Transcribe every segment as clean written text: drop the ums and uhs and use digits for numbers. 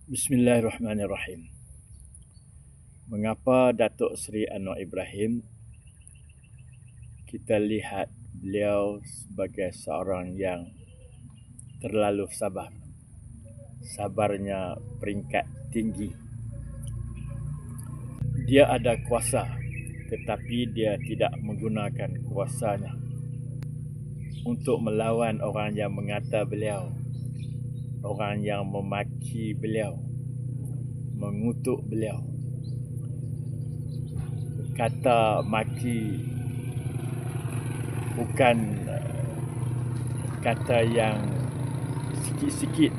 Bismillahirrahmanirrahim. Mengapa Datuk Seri Anwar Ibrahim kita lihat beliau sebagai seorang yang terlalu sabar. Sabarnya peringkat tinggi. Dia ada kuasa, tetapi dia tidak menggunakan kuasanya untuk melawan orang yang mengata beliau, orang yang memaki beliau, mengutuk beliau. Kata maki bukan kata yang sikit-sikit,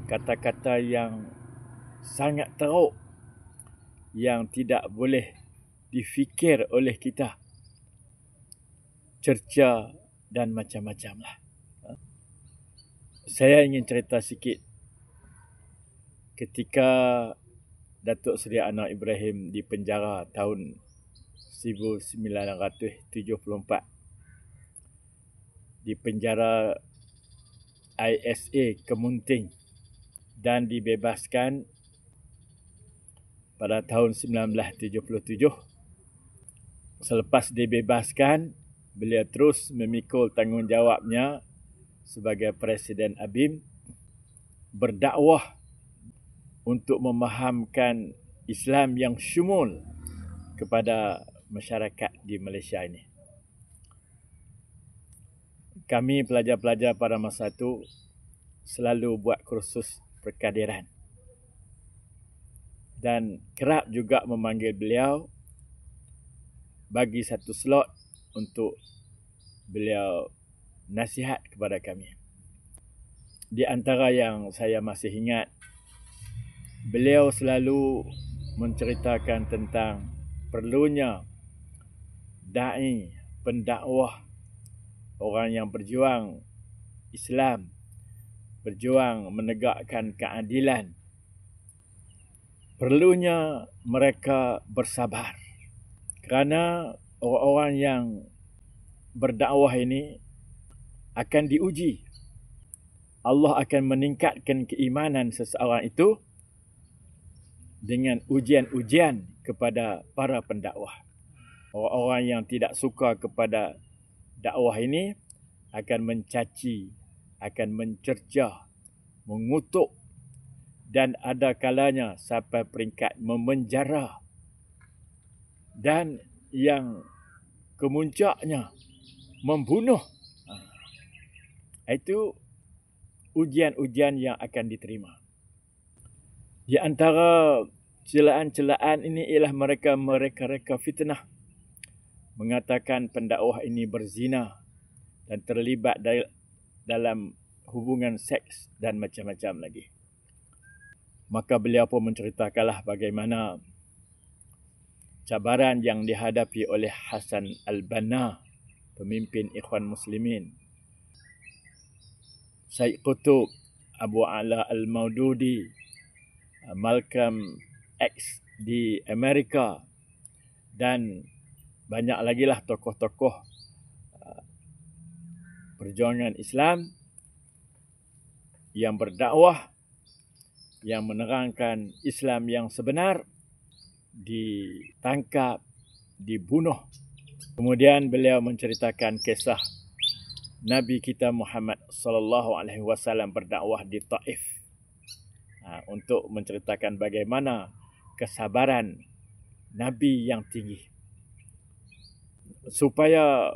kata-kata yang sangat teruk, yang tidak boleh difikir oleh kita, cerca dan macam-macam lah. Saya ingin cerita sikit ketika Datuk Seri Anwar Ibrahim di penjara tahun 1974, di penjara ISA Kemunting, dan dibebaskan pada tahun 1977. Selepas dibebaskan, beliau terus memikul tanggungjawabnya sebagai Presiden ABIM, berdakwah untuk memahamkan Islam yang syumul kepada masyarakat di Malaysia ini. Kami pelajar-pelajar pada masa itu selalu buat kursus perkadiran dan kerap juga memanggil beliau bagi satu slot untuk beliau nasihat kepada kami. Di antara yang saya masih ingat, beliau selalu menceritakan tentang perlunya da'i, pendakwah, orang yang berjuang Islam, berjuang menegakkan keadilan. Perlunya mereka bersabar, kerana orang-orang yang berdakwah ini akan diuji. Allah akan meningkatkan keimanan seseorang itu dengan ujian-ujian kepada para pendakwah. Orang-orang yang tidak suka kepada dakwah ini akan mencaci, akan mencercah, mengutuk, dan ada kalanya sampai peringkat memenjara, dan yang kemuncaknya membunuh. Itu ujian-ujian yang akan diterima. Di antara celaan-celaan ini ialah mereka fitnah, mengatakan pendakwah ini berzina dan terlibat dalam hubungan seks dan macam-macam lagi. Maka beliau pun menceritakanlah bagaimana cabaran yang dihadapi oleh Hasan Al-Banna, pemimpin Ikhwan Muslimin, Syed Qutb, Abu Ala Al-Maududi, Malcolm X di Amerika, dan banyak lagi lah tokoh-tokoh perjuangan Islam yang berdakwah, yang menerangkan Islam yang sebenar, ditangkap, dibunuh. Kemudian beliau menceritakan kisah Nabi kita Muhammad sallallahu alaihi wasallam berdakwah di Taif, untuk menceritakan bagaimana kesabaran Nabi yang tinggi, supaya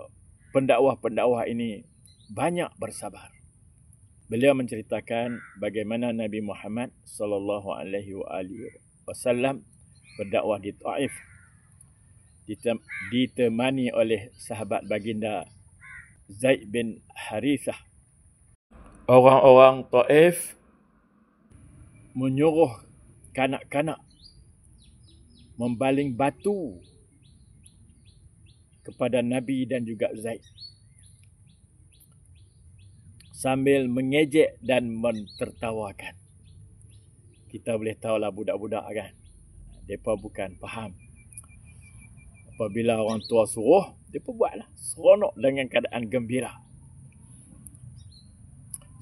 pendakwah-pendakwah ini banyak bersabar. Beliau menceritakan bagaimana Nabi Muhammad sallallahu alaihi wasallam berdakwah di Taif, ditemani oleh sahabat baginda Zaid bin Harithah. Orang-orang Taif menyuruh kanak-kanak membaling batu kepada Nabi dan juga Zaid, sambil mengejek dan mentertawakan. Kita boleh tahulah budak-budak kan, mereka bukan faham. Apabila orang tua suruh, mereka buatlah, seronok dengan keadaan gembira.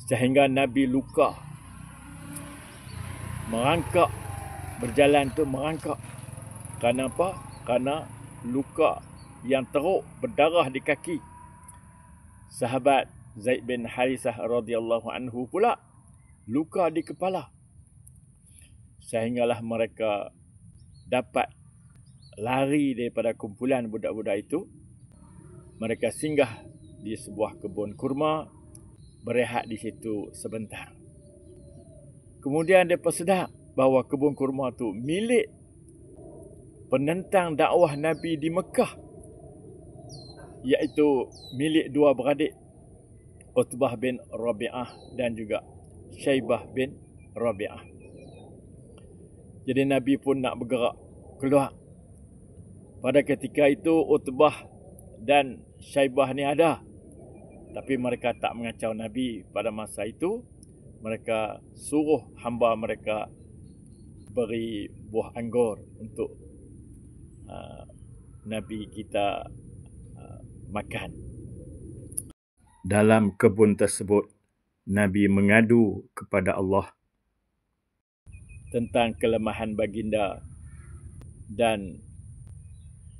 Sehingga Nabi luka merangkak, berjalan tu merangkak. Kerana apa? Kerana luka yang teruk berdarah di kaki. Sahabat Zaid bin Harisah radhiyallahu anhu pula luka di kepala. Sehinggalah mereka dapat lari daripada kumpulan budak-budak itu. Mereka singgah di sebuah kebun kurma, berehat di situ sebentar. Kemudian mereka sedar bahawa kebun kurma itu milik penentang dakwah Nabi di Mekah, iaitu milik dua beradik, Utbah bin Rabi'ah dan juga Syaibah bin Rabi'ah. Jadi Nabi pun nak bergerak keluar. Pada ketika itu Utbah dan Syaibah ni ada, tapi mereka tak mengacau Nabi pada masa itu. Mereka suruh hamba mereka beri buah anggur untuk Nabi kita makan. Dalam kebun tersebut, Nabi mengadu kepada Allah tentang kelemahan baginda dan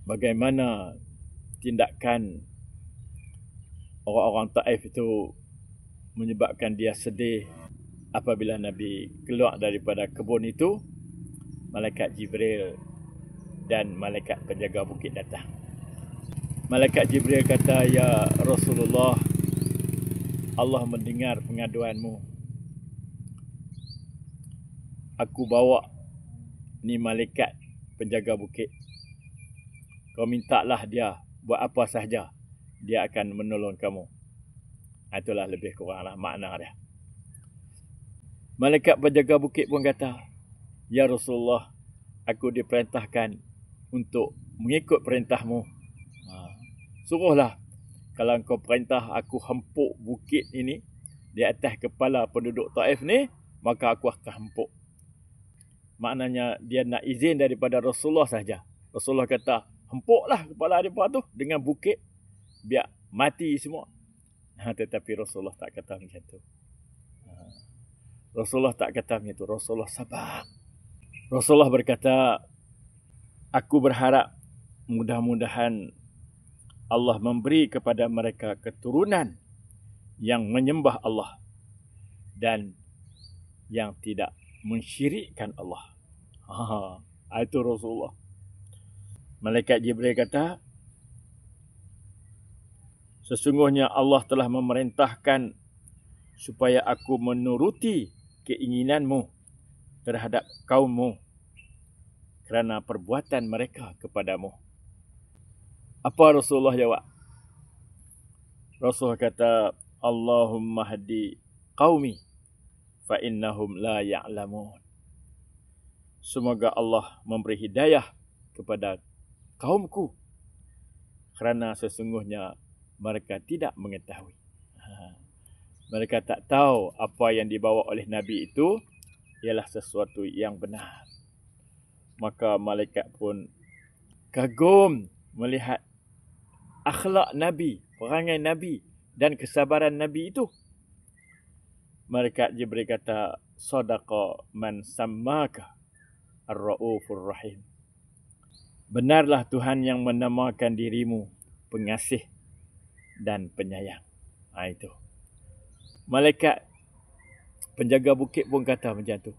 bagaimana tindakan orang-orang Taif itu menyebabkan dia sedih. Apabila Nabi keluar daripada kebun itu, Malaikat Jibril dan Malaikat penjaga bukit datang. Malaikat Jibril kata, "Ya Rasulullah, Allah mendengar pengaduanmu. Aku bawa ni malaikat penjaga bukit. Kau mintalah dia buat apa sahaja, dia akan menolong kamu." Itulah lebih kuranglah makna dia. Malaikat penjaga bukit pun kata, "Ya Rasulullah, aku diperintahkan untuk mengikut perintahmu. Suruhlah, kalau engkau perintah aku hempuk bukit ini di atas kepala penduduk Taif ni, maka aku akan hempuk." Maknanya dia nak izin daripada Rasulullah saja. Rasulullah kata, "Hempuklah kepala mereka tu dengan bukit, biar mati semua." Tetapi Rasulullah tak kata macam tu. Rasulullah tak kata macam tu. Rasulullah sabar. Rasulullah berkata, "Aku berharap mudah-mudahan Allah memberi kepada mereka keturunan yang menyembah Allah dan yang tidak mensyirikkan Allah." Itu Rasulullah. Malaikat Jibril kata, "Sesungguhnya Allah telah memerintahkan supaya aku menuruti keinginanmu terhadap kaummu kerana perbuatan mereka kepadamu." Apa Rasulullah jawab? Rasulullah kata, "Allahumma hadi qaumi fa innahum la ya'lamun." Semoga Allah memberi hidayah kepada kaumku kerana sesungguhnya mereka tidak mengetahui. Mereka tak tahu apa yang dibawa oleh Nabi itu ialah sesuatu yang benar. Maka malaikat pun kagum melihat akhlak Nabi, perangai Nabi dan kesabaran Nabi itu. Malaikat Jibril kata, "Sadaqa man sammaka ar-ra'ufur rahim." Benarlah Tuhan yang menamakan dirimu pengasih dan penyayang. Itu. Malaikat penjaga bukit pun kata macam tu.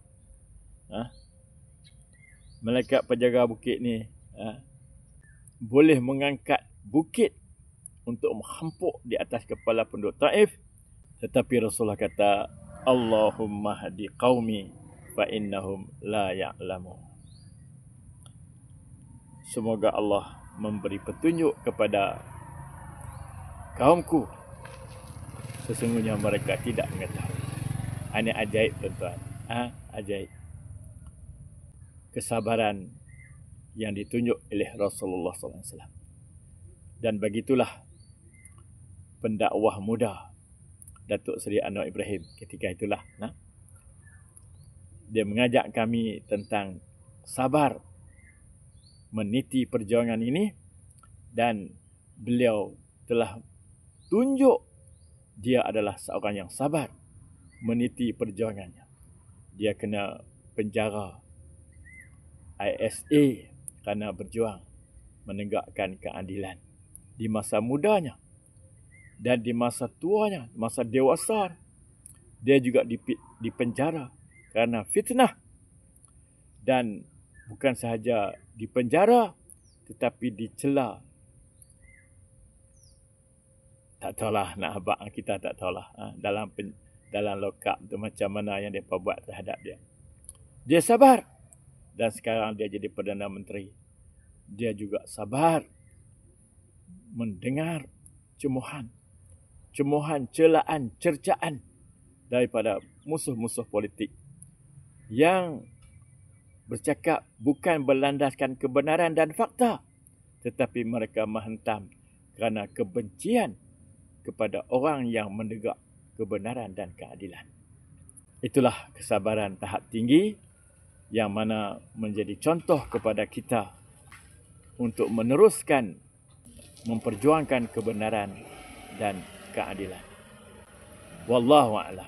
Malaikat penjaga bukit ni boleh mengangkat bukit untuk menghempuk di atas kepala penduduk Taif. Tetapi Rasulullah kata, "Allahumma hadi qaumi fa innahum la ya'lamun." Semoga Allah memberi petunjuk kepada kaumku, sesungguhnya mereka tidak mengetahui. Ini ajaib tuan-tuan. Ajaib. Kesabaran yang ditunjuk oleh Rasulullah SAW. Dan begitulah pendakwah muda Datuk Seri Anwar Ibrahim ketika itulah. Dia mengajak kami tentang sabar meniti perjuangan ini, dan beliau telah tunjuk dia adalah seorang yang sabar meniti perjuangannya. Dia kena dipenjara ISA kerana berjuang menegakkan keadilan di masa mudanya dan di masa tuanya, masa dewasa. Dia juga dipenjara kerana fitnah, dan bukan sahaja dipenjara tetapi dicela. Tak tahulah, nak habaq kita tak tahulah dalam lokap tu macam mana yang dia buat terhadap dia. Dia sabar, dan sekarang dia jadi Perdana Menteri. Dia juga sabar mendengar cemohan, celaan, cercaan daripada musuh-musuh politik yang bercakap bukan berlandaskan kebenaran dan fakta, tetapi mereka menghentam kerana kebencian kepada orang yang menegak kebenaran dan keadilan. Itulah kesabaran tahap tinggi yang mana menjadi contoh kepada kita untuk meneruskan memperjuangkan kebenaran dan keadilan. Wallahu a'lam.